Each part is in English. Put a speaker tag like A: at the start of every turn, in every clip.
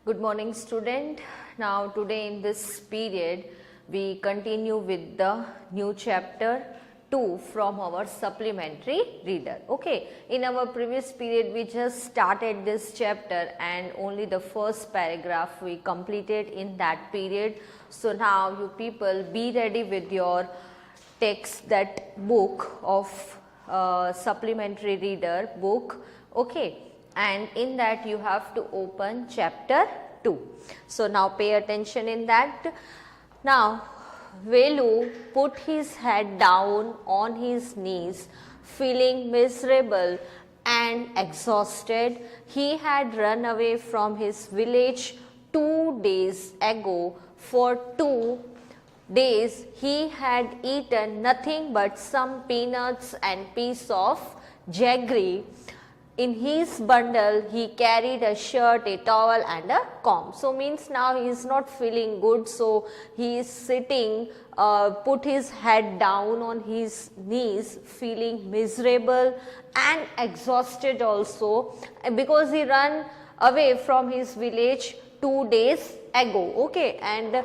A: Good morning student. Now today in this period we continue with the new chapter 2 from our supplementary reader. Okay, in our previous period we just started this chapter and only the first paragraph we completed in that period. So now you people be ready with your text, that book of supplementary reader book. Okay, and in that you have to open chapter 2. So now pay attention in that. Now Velu put his head down on his knees, feeling miserable and exhausted. He had run away from his village 2 days ago. For 2 days he had eaten nothing but some peanuts and piece of jaggery. In his bundle he carried a shirt, a towel and a comb. So means now he is not feeling good, so he is sitting, put his head down on his knees, feeling miserable and exhausted also, because he ran away from his village 2 days ago. Okay, and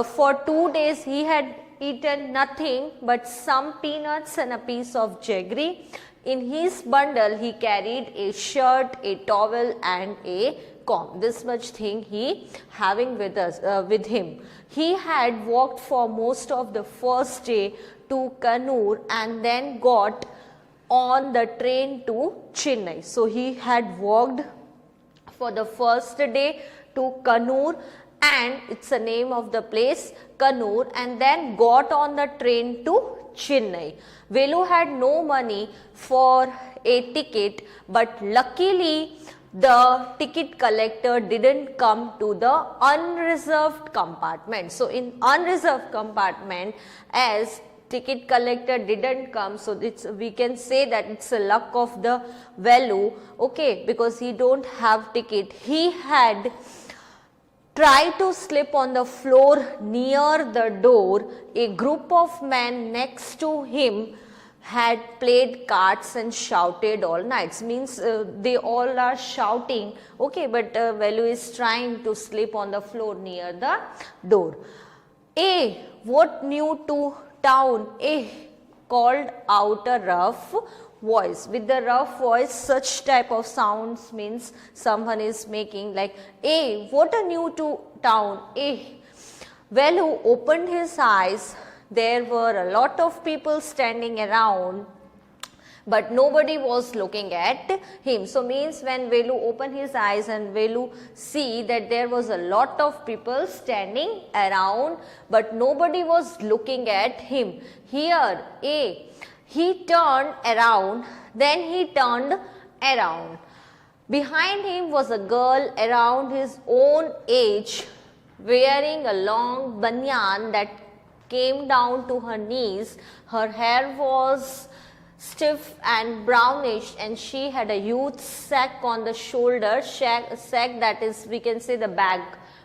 A: for 2 days he had eaten nothing but some peanuts and a piece of jaggery. In his bundle he carried a shirt, a towel and a comb. This much thing he having with him. He had walked for most of the first day to Kannur and then got on the train to Chennai. So he had walked for the first day to Kannur, and it's the name of the place, Kannur, and then got on the train to Chennai. Velu had no money for a ticket, but luckily the ticket collector didn't come to the unreserved compartment. So in unreserved compartment, as ticket collector didn't come, so we can say that it's a luck of the Velu, okay, because he don't have ticket. He had tried to slip on the floor near the door. A group of men next to him had played cards and shouted all night. Means they all are shouting, okay, but Velu is trying to slip on the floor near the door. What new to town? Called out a rough voice. With the rough voice, such type of sounds means someone is making like, what a new to town? Velu opened his eyes. There were a lot of people standing around, but nobody was looking at him. So means when Velu opened his eyes and Velu see that there was a lot of people standing around, but nobody was looking at him. Here, he turned around, then he turned around. Behind him was a girl around his own age, wearing a long banyan that came down to her knees. Her hair was stiff and brownish, and she had a huge sack on the shoulder, sack that is, we can say, the bag.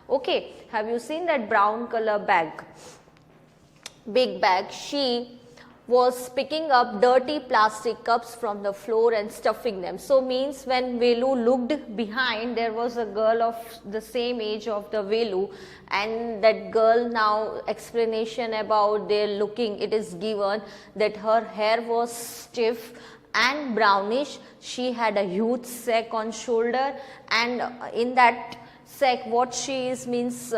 A: Okay, have you seen that brown color bag? Big bag. She was picking up dirty plastic cups from the floor and stuffing them. So means when Velu looked behind, there was a girl of the same age of the Velu, and that girl, now explanation about their looking, it is given that her hair was stiff and brownish. She had a huge sack on shoulder, and in that sack what she is means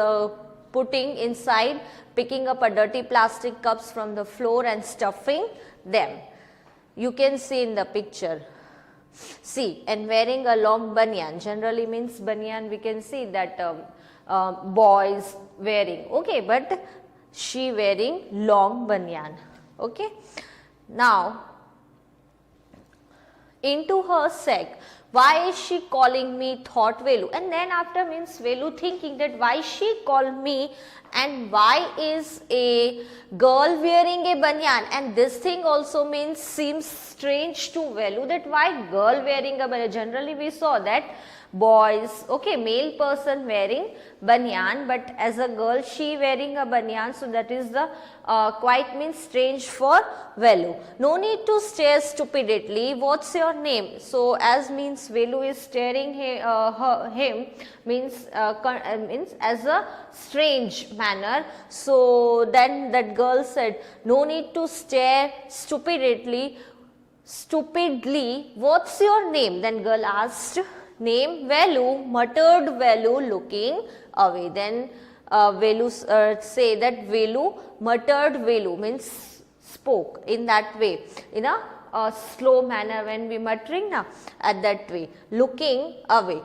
A: putting inside, picking up a dirty plastic cups from the floor and stuffing them. You can see in the picture. See, and wearing a long banyan. Generally means banyan, we can see that boys wearing. Okay, but she wearing long banyan. Okay. Now, into her sack. Why is she calling me, thought Velu. And then after means Velu thinking that why she called me, and why is a girl wearing a banyan, and this thing also means seems strange to Velu, that why girl wearing a banyan. Generally we saw that boys, okay, male person wearing banyan, but as a girl she wearing a banyan, so that is the quite means strange for Velu. No need to stare stupidly, what's your name? So as means Velu is staring him means as a strange manner. So then that girl said, no need to stare stupidly, what's your name? Then girl asked, name Velu, muttered Velu looking away. Then Velu say that Velu, muttered Velu means spoke in that way, in a slow manner when we muttering na, at that way, looking away.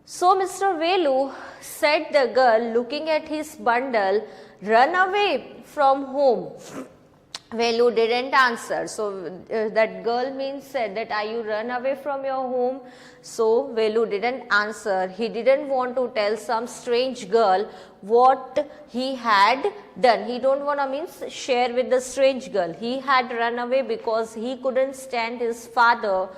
A: So Mr. Velu, said the girl looking at his bundle, run away from home. Velu didn't answer. So that girl means said that, are you run away from your home? So Velu didn't answer. He didn't want to tell some strange girl what he had done. He don't want to means share with the strange girl. He had run away because he couldn't stand his father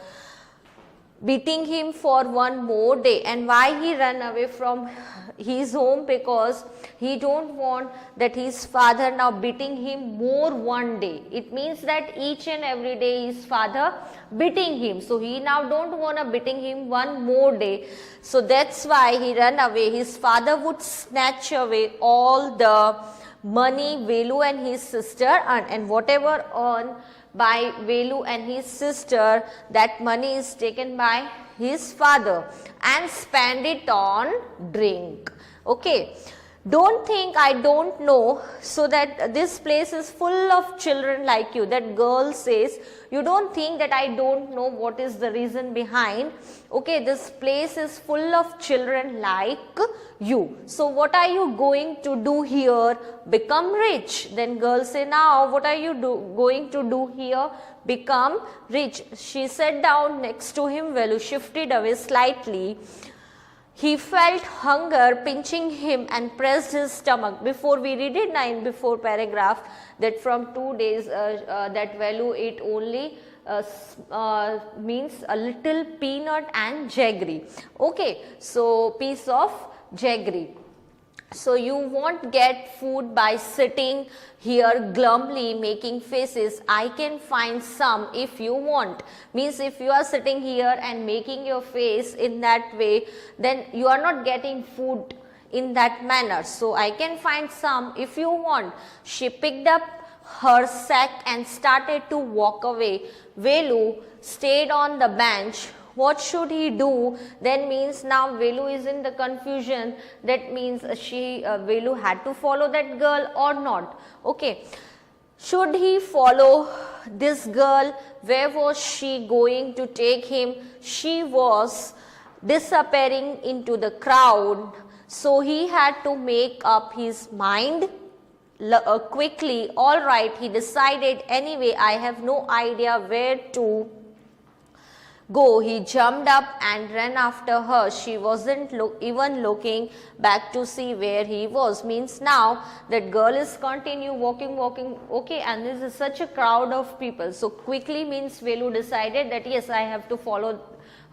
A: beating him for one more day. And why he ran away from his home? Because he don't want that his father now beating him more one day. It means that each and every day his father beating him. So he now don't want to beating him one more day. So that's why he ran away. His father would snatch away all the money Velu and his sister earn, and whatever earned by Velu and his sister, that money is taken by his father and spend it on drink. Okay. Don't think I don't know, so that this place is full of children like you. That girl says, you don't think that I don't know what is the reason behind. Okay, this place is full of children like you. So what are you going to do here? Become rich. Then girl say, now what are you going to do here? Become rich. She sat down next to him. Velu shifted away slightly. He felt hunger pinching him and pressed his stomach. Before we read it in before paragraph that from 2 days that Velu ate only means a little peanut and jaggery. Okay, so piece of jaggery. So you won't get food by sitting here glumly making faces. I can find some if you want. Means if you are sitting here and making your face in that way, then you are not getting food in that manner. So I can find some if you want. She picked up her sack and started to walk away. Velu stayed on the bench. What should he do? Then means now Velu is in the confusion. That means Velu had to follow that girl or not. Okay. Should he follow this girl? Where was she going to take him? She was disappearing into the crowd. So he had to make up his mind quickly. All right, he decided, anyway, I have no idea where to go. He jumped up and ran after her. She wasn't even looking back to see where he was. Means now that girl is continue walking, okay, and this is such a crowd of people. So quickly means Velu decided that yes, I have to follow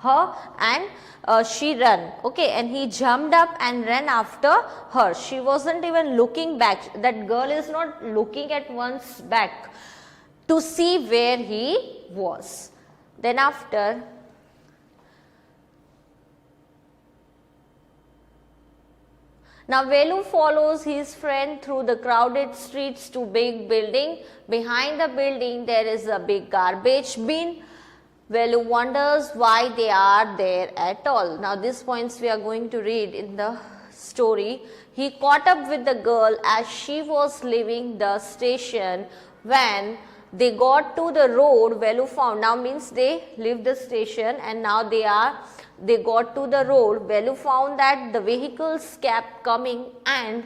A: her, and she ran. Okay, and he jumped up and ran after her. She wasn't even looking back. That girl is not looking at once back to see where he was. Then after, now Velu follows his friend through the crowded streets to big building. Behind the building there is a big garbage bin. Velu wonders why they are there at all. Now these points we are going to read in the story. He caught up with the girl as she was leaving the station. When they got to the road, Velu found, now means they left the station and now they got to the road. Velu found that the vehicles kept coming and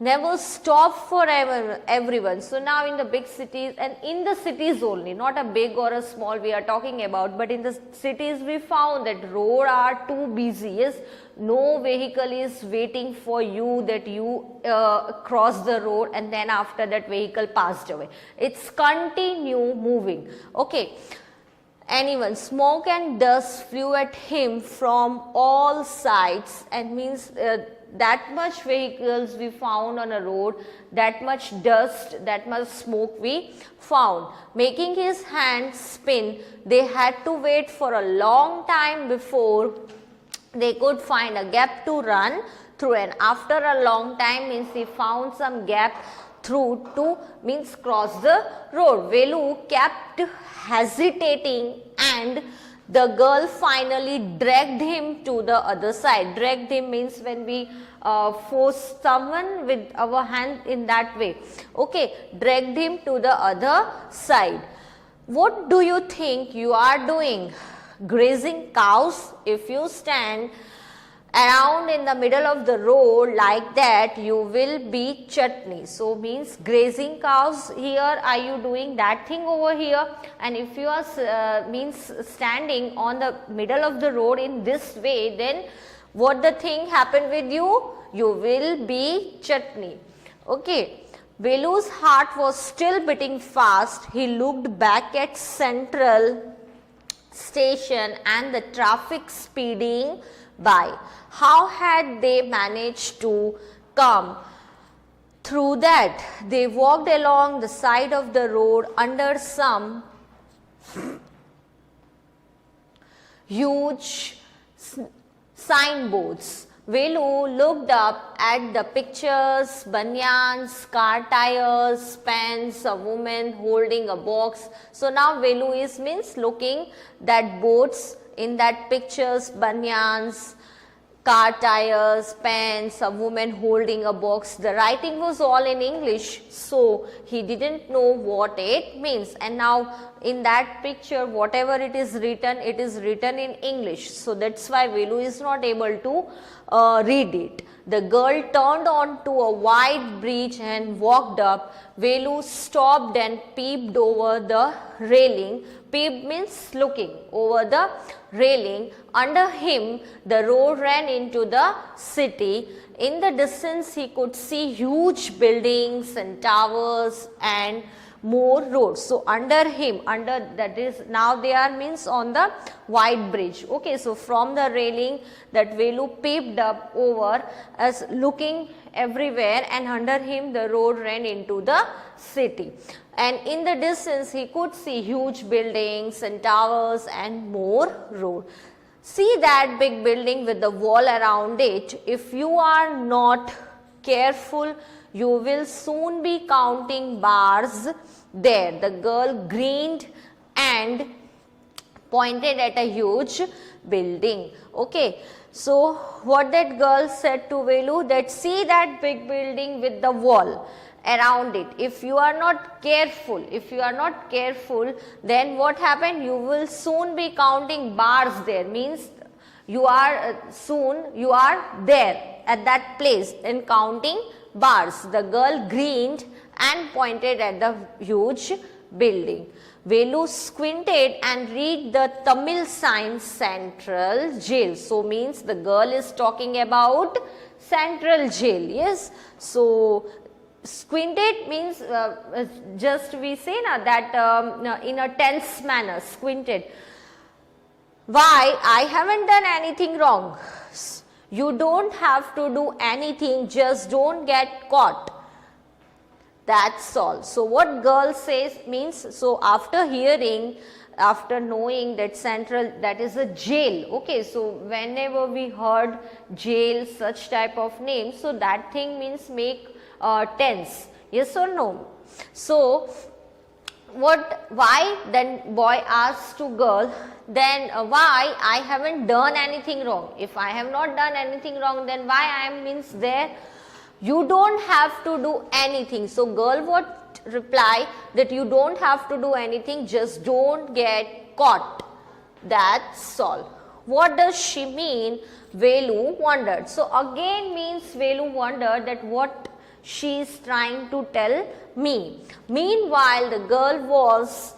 A: never stopped for everyone. So now in the big cities, and in the cities only, not a big or a small we are talking about, but in the cities we found that roads are too busy. Yes, no vehicle is waiting for you that you cross the road and then after that vehicle passed away. It's continue moving. Okay. anyone. Smoke and dust flew at him from all sides, and means that much vehicles we found on a road, that much dust, that much smoke we found. Making his hands spin, they had to wait for a long time before they could find a gap to run through, and after a long time means he found some gap through to means cross the road. Velu kept hesitating and the girl finally dragged him to the other side. Dragged him means when we force someone with our hand in that way. Okay, dragged him to the other side. What do you think you are doing? Grazing cows? If you stand around in the middle of the road like that, you will be chutney. So means grazing cows, here are you doing that thing over here, and if you are means standing on the middle of the road in this way, then what the thing happened with you? You will be chutney. Okay. Velu's heart was still beating fast. He looked back at Central Station and the traffic speeding by. How had they managed to come through that? They walked along the side of the road under some huge signboards. Velu looked up at the pictures, banyans, car tires, pens, a woman holding a box. So now Velu is means looking that boards in that pictures, banyans, car tires, pens, a woman holding a box. The writing was all in English, so he didn't know what it means. And now in that picture, whatever it is written in English. So that's why Velu is not able to read it. The girl turned onto a wide bridge and walked up. Velu stopped and peeped over the railing. Peep means looking over the railing. Under him, the road ran into the city. In the distance, he could see huge buildings and towers and more roads. So under him, under that is now they are means on the wide bridge. Okay, so from the railing that Velu peeped up over as looking everywhere, and under him the road ran into the city. And in the distance he could see huge buildings and towers and more road. See that big building with the wall around it. If you are not careful, you will soon be counting bars there. The girl grinned and pointed at a huge building. Okay, so what that girl said to Velu, that see that big building with the wall around it. If you are not careful, then what happened? You will soon be counting bars there. Means you are there at that place and counting bars. The girl grinned and pointed at the huge building. Velu squinted and read the Tamil sign Central Jail. So means the girl is talking about Central Jail. Yes. So squinted means just we say na that in a tense manner, squinted. Why? I haven't done anything wrong. You don't have to do anything, just don't get caught. That's all. So what girl says means, so after hearing, after knowing that Central, that is a jail. Okay, so whenever we heard jail, such type of name, so that thing means make tense. Yes or no? So why then boy asked to girl, then why I haven't done anything wrong. If I have not done anything wrong, then why I am means there. You don't have to do anything. So girl what reply, that you don't have to do anything, just don't get caught. That's all. What does she mean? Velu wondered. So again means Velu wondered that what she is trying to tell me. Meanwhile, the girl was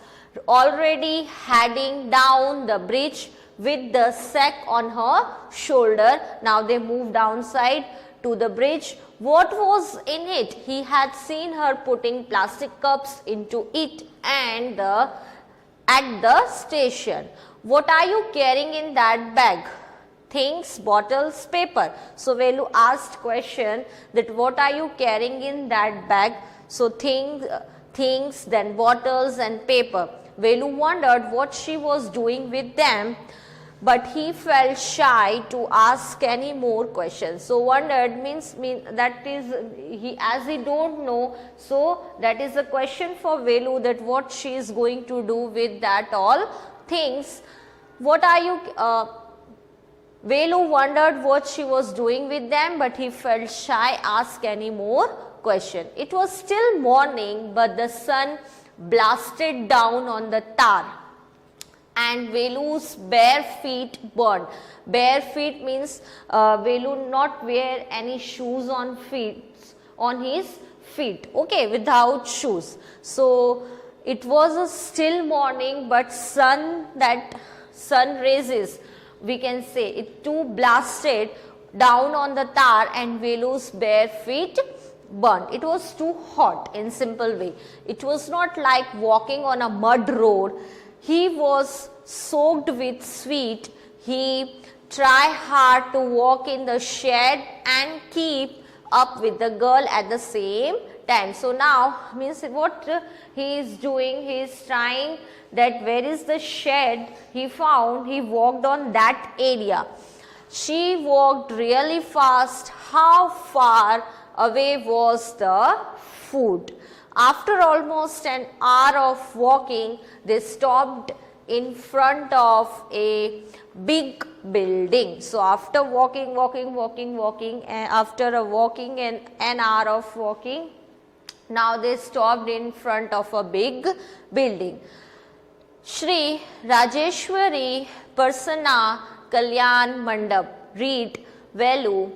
A: already heading down the bridge with the sack on her shoulder. Now they moved downside to the bridge. What was in it? He had seen her putting plastic cups into it, and the at the station. What are you carrying in that bag? Things, bottles, paper. So Velu asked question that what are you carrying in that bag? So things, then bottles and paper. Velu wondered what she was doing with them, but he felt shy to ask any more questions. So wondered means that is as he don't know, so that is a question for Velu that what she is going to do with that all things. What are you Velu wondered what she was doing with them, but he felt shy ask any more question. It was still morning, but the sun blasted down on the tar and Velu's bare feet burned. Bare feet means Velu not wear any shoes on his feet, okay, without shoes. So it was a still morning, but sun rays, we can say it too blasted down on the tar and Velu's bare feet burnt. It was too hot in simple way. It was not like walking on a mud road. He was soaked with sweat. He tried hard to walk in the shed and keep up with the girl at the same time. So now means what he is doing, he is trying that where is the shed he found, he walked on that area. She walked really fast. How far away was the food? After almost an hour of walking, they stopped in front of a big building. So after walking and after walking an hour of walking, now they stopped in front of a big building. Shri Rajeshwari Prasanna Kalyan Mandap. Read Velu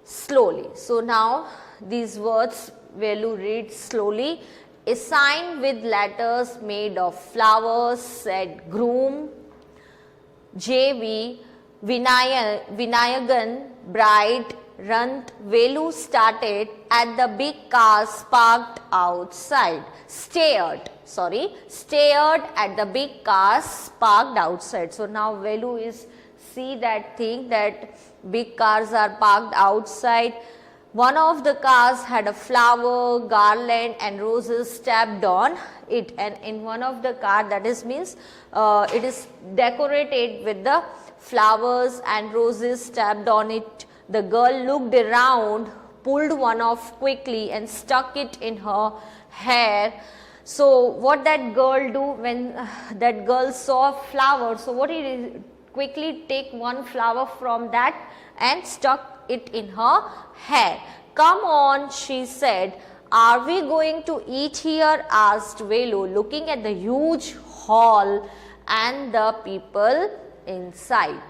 A: slowly. So now these words Velu read slowly. A sign with letters made of flowers said groom, JV, Vinayagan, bride, Rant. Velu started at the big cars parked outside. Stared at the big cars parked outside. So now Velu is see that thing that big cars are parked outside. One of the cars had a flower, garland and roses stamped on it, and in one of the car, that is means it is decorated with the flowers and roses stamped on it. The girl looked around, pulled one off quickly and stuck it in her hair. So what that girl do when that girl saw a flower, so what it is, quickly take one flower from that and stuck it in her hair. Come on, she said. Are we going to eat here? Asked Velu, looking at the huge hall and the people inside.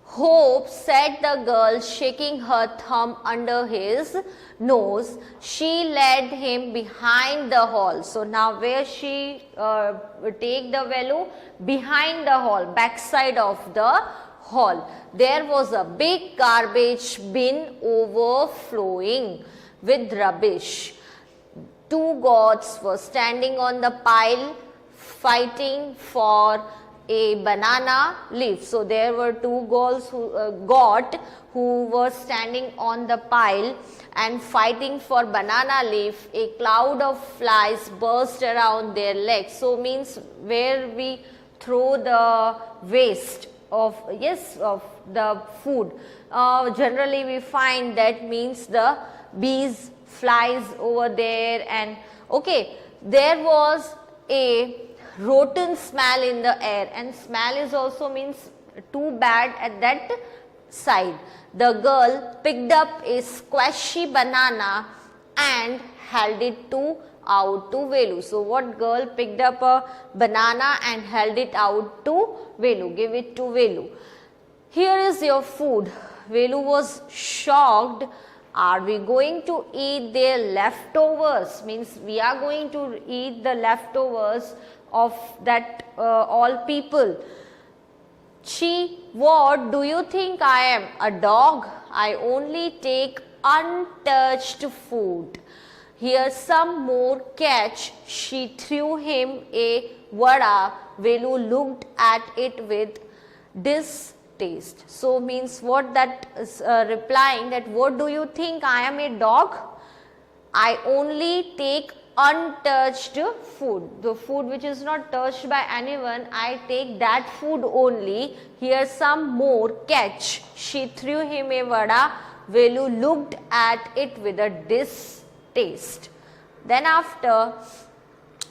A: Hope, said the girl, shaking her thumb under his nose. She led him behind the hall. So now where she take the Velu? Behind the hall, backside of the hall. There was a big garbage bin overflowing with rubbish. Two goats were standing on the pile fighting for a banana leaf. So there were two goats who were standing on the pile and fighting for banana leaf. A cloud of flies burst around their legs. So means where we throw the waste of the food. Generally we find that means the bees, flies over there, and okay, there was a rotten smell in the air, and smell is also means too bad at that side. The girl picked up a squashy banana and held it out to Velu. So what girl picked up a banana and held it out to Velu, give it to Velu. Here is your food. Velu was shocked. Are we going to eat their leftovers? Means we are going to eat the leftovers of that all people. What do you think I am? A dog? I only take untouched food. Here's some more catch. She threw him a vada. Velu looked at it with distaste. So means what that is replying, that what do you think, I am a dog? I only take untouched food. The food which is not touched by anyone, I take that food only. Here's some more catch. She threw him a vada. Velu looked at it with a distaste. Then after,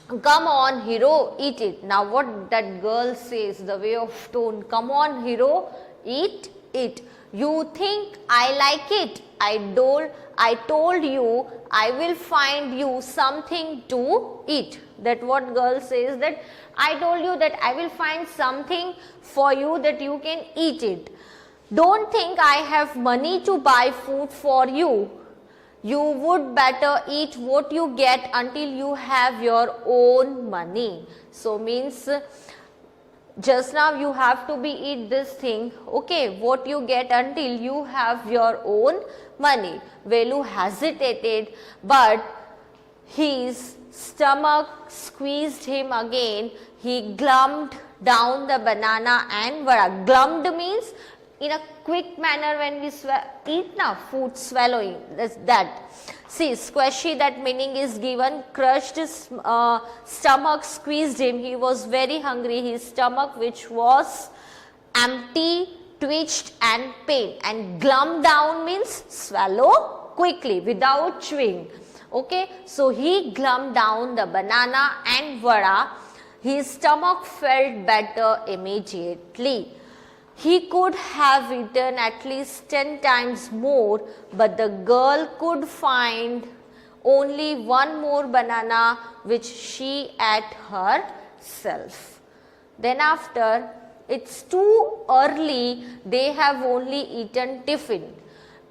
A: come on hero, eat it. Now what that girl says, the way of tone, come on hero, eat it. You think I like it? I told you I will find you something to eat. That what girl says, that I told you that I will find something for you that you can eat it. Don't think I have money to buy food for you. You would better eat what you get until you have your own money. So means just now you have to be eat this thing, okay, what you get until you have your own money. Velu hesitated, but his stomach squeezed him again. He glummed down the banana and vada. Glummed means in a quick manner when we eat now, food swallowing, that. See, squishy, that meaning is given. Crushed his stomach squeezed him. He was very hungry. His stomach, which was empty, twitched and pain. And glum down means swallow quickly without chewing. Okay, so he glummed down the banana and vada. His stomach felt better immediately. He could have eaten at least 10 times more, but the girl could find only one more banana which she ate herself. Then after, it's too early, they have only eaten tiffin.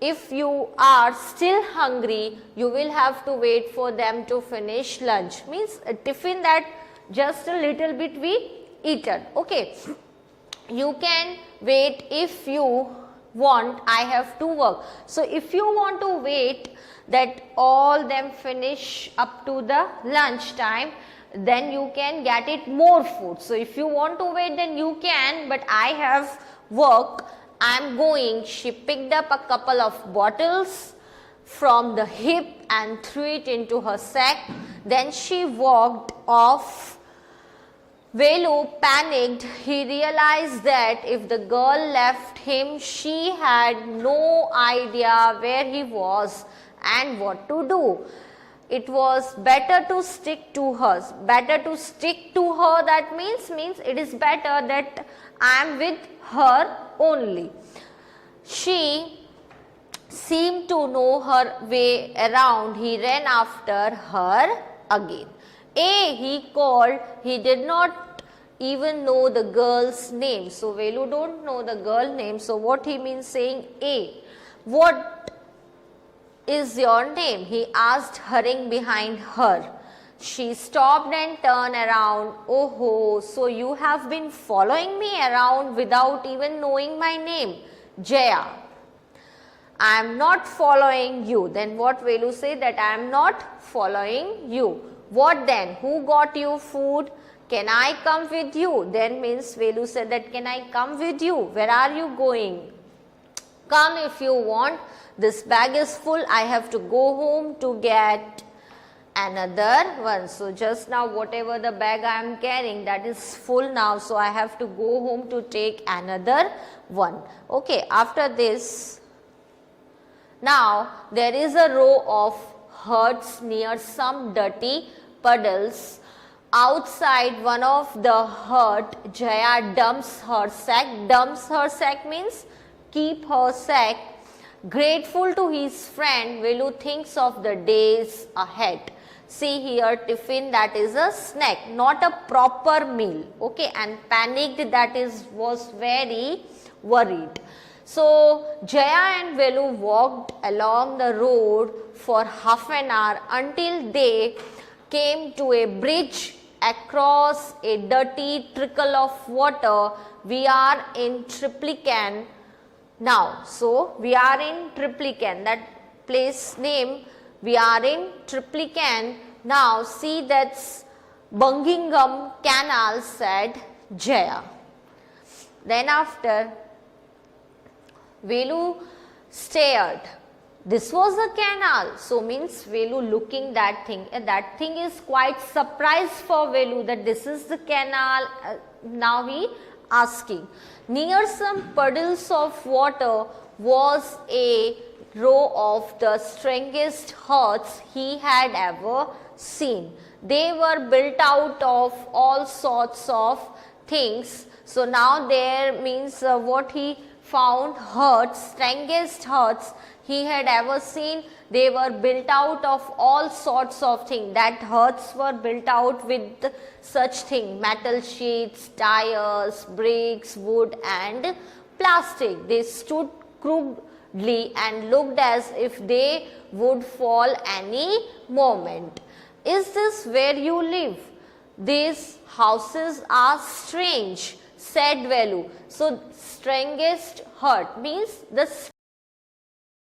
A: If you are still hungry, you will have to wait for them to finish lunch. Means a tiffin that just a little bit we eaten. Okay. You can wait if you want. I have to work. So if you want to wait that all them finish up to the lunch time, then you can get it more food. So if you want to wait, then you can, but I have work. I am going. She picked up a couple of bottles from the hip and threw it into her sack. Then she walked off. Velu panicked. He realized that if the girl left him, she had no idea where he was and what to do. It was better to stick to her. Better to stick to her, that means it is better that I am with her only. She seemed to know her way around. He ran after her again. He called. He did not even know the girl's name. So Velu don't know the girl name. So what he means saying, what is your name? He asked, hurrying behind her. She stopped and turned around. Oh, so you have been following me around without even knowing my name. Jaya. I am not following you. Then what Velu say? That I am not following you. What then? Who got you food? Can I come with you? Then means Velu said that can I come with you? Where are you going? Come if you want. This bag is full. I have to go home to get another one. So just now whatever the bag I am carrying, that is full now. So I have to go home to take another one. Okay, after this, now there is a row of huts near some dirty puddles. Outside one of the hut, Jaya dumps her sack. Dumps her sack means keep her sack. Grateful to his friend, Velu thinks of the days ahead. See here, tiffin, that is a snack, not a proper meal. Okay, and panicked, that is, was very worried. So Jaya and Velu walked along the road for half an hour until they came to a bridge across a dirty trickle of water. We are in Triplican now. So we are in Triplican, that place name We are in Triplicane. Now see that's Bungingam Canal, said Jaya. Then after, Velu stared. This was a canal. So means Velu looking that thing. That thing is quite surprised for Velu that this is the canal. Now he asking. Near some puddles of water was a row of the strangest huts he had ever seen. They were built out of all sorts of things. So now there means what he found, huts, strangest huts he had ever seen. They were built out of all sorts of things. That huts were built out with such things, metal sheets, tires, bricks, wood and plastic. They stood crookedly and looked as if they would fall any moment. Is this where you live? These houses are strange, said Velu. So strangest hut means the